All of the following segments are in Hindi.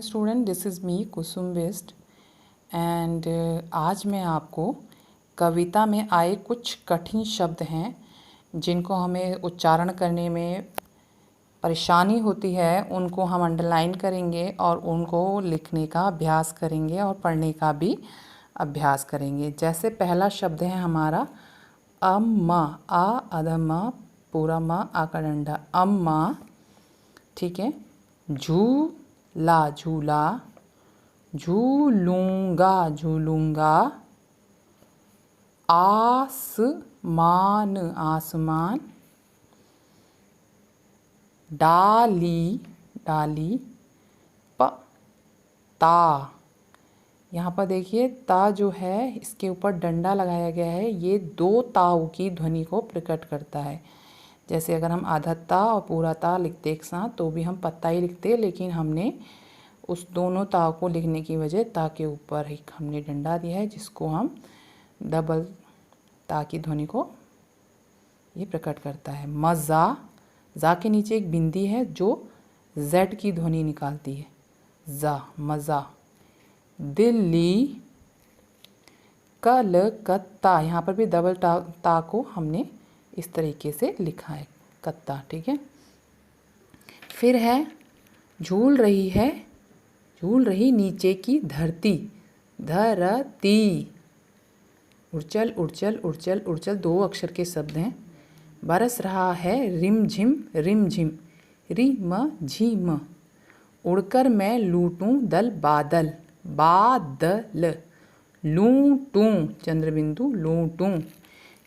Student, this is me Kusum best and आज मैं आपको कविता में आए कुछ कठिन शब्द हैं जिनको हमें उच्चारण करने में परेशानी होती है, उनको हम अंडरलाइन करेंगे और उनको लिखने का अभ्यास करेंगे और पढ़ने का भी अभ्यास करेंगे। जैसे पहला शब्द है हमारा अम्मा, आ अधमा पूरा माँ आ का डंडा, अम्मा। ठीक है। झूला, झूला, झूलूंगा, झूलूंगा, आसमान, आसमान, डाली, डाली, ता। यहाँ पर देखिए ता जो है इसके ऊपर डंडा लगाया गया है, ये दो ताओं की ध्वनि को प्रकट करता है। जैसे अगर हम आधा ता और पूरा ता लिखते एक साथ तो भी हम पत्ता ही लिखते, लेकिन हमने उस दोनों ता को लिखने की वजह ता के ऊपर एक हमने डंडा दिया है जिसको हम डबल ता की ध्वनि को ये प्रकट करता है। मज़ा, जा के नीचे एक बिंदी है जो जेड की ध्वनि निकालती है, जा, मज़ा। दिल्ली, कलकत्ता, यहाँ पर भी डबल ता को हमने इस तरीके से लिखा है, कत्ता। ठीक है। फिर है झूल रही है, झूल रही नीचे की धरती, धरती। उड़चल, उड़चल, उड़चल, उड़चल, दो अक्षर के शब्द हैं। बरस रहा है रिमझिम, रिमझिम, रिम झिम। उड़कर मैं लूटूं दल बादल, बादल, लूटूं चंद्रबिंदु, लूटूं।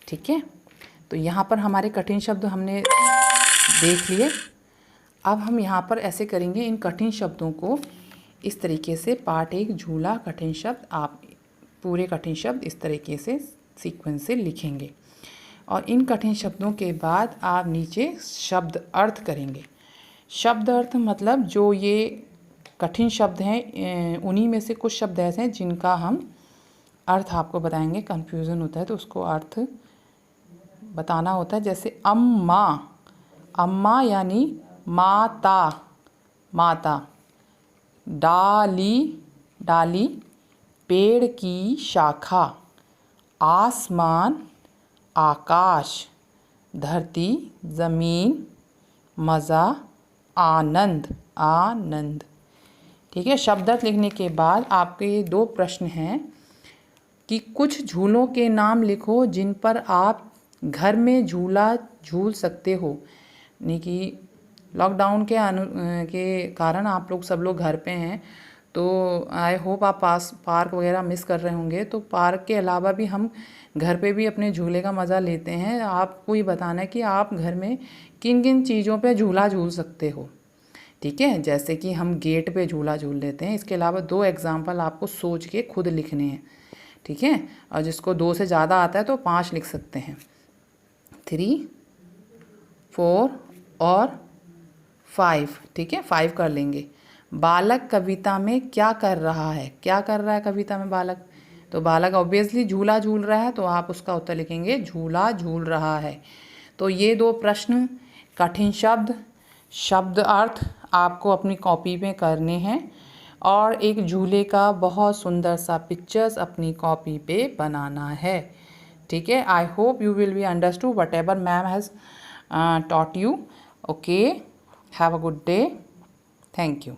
ठीक है। तो यहाँ पर हमारे कठिन शब्द हमने देख लिए। अब हम यहाँ पर ऐसे करेंगे, इन कठिन शब्दों को इस तरीके से पार्ट एक झूला कठिन शब्द, आप पूरे कठिन शब्द इस तरीके से सीक्वेंस से लिखेंगे और इन कठिन शब्दों के बाद आप नीचे शब्द अर्थ करेंगे। शब्द अर्थ मतलब जो ये कठिन शब्द हैं उन्हीं में से कुछ शब्द ऐसे हैं जिनका हम अर्थ आपको बताएंगे। कन्फ्यूज़न होता है तो उसको अर्थ बताना होता है। जैसे अम्मा, अम्मा यानी माता, माता। डाली, डाली, पेड़ की शाखा। आसमान, आकाश। धरती, ज़मीन। मज़ा, आनंद, आनंद। ठीक है। शब्दार्थ लिखने के बाद आपके दो प्रश्न हैं कि कुछ झूलों के नाम लिखो जिन पर आप घर में झूला झूल सकते हो। यानी कि लॉकडाउन के कारण आप लोग सब लोग घर पे हैं, तो आई होप आप पार्क वगैरह मिस कर रहे होंगे। तो पार्क के अलावा भी हम घर पे भी अपने झूले का मज़ा लेते हैं। आपको ये बताना है कि आप घर में किन किन चीज़ों पे झूला झूल सकते हो। ठीक है। जैसे कि हम गेट पे झूला झूल लेते हैं। इसके अलावा दो एग्जाम्पल आपको सोच के खुद लिखने हैं। ठीक है। और जिसको 2 से ज़्यादा आता है तो 5 लिख सकते हैं, 3, 4 और 5। ठीक है। 5 कर लेंगे। बालक कविता में क्या कर रहा है, क्या कर रहा है कविता में बालक? तो बालक ऑब्वियसली झूला झूल रहा है, तो आप उसका उत्तर लिखेंगे झूला झूल रहा है। तो ये दो प्रश्न, कठिन शब्द, शब्द अर्थ आपको अपनी कॉपी में करने हैं और एक झूले का बहुत सुंदर सा पिक्चर्स अपनी कॉपी पे बनाना है। ठीक है। I hope you will be understood what ever ma'am has taught you. Okay. Have a good day. Thank you.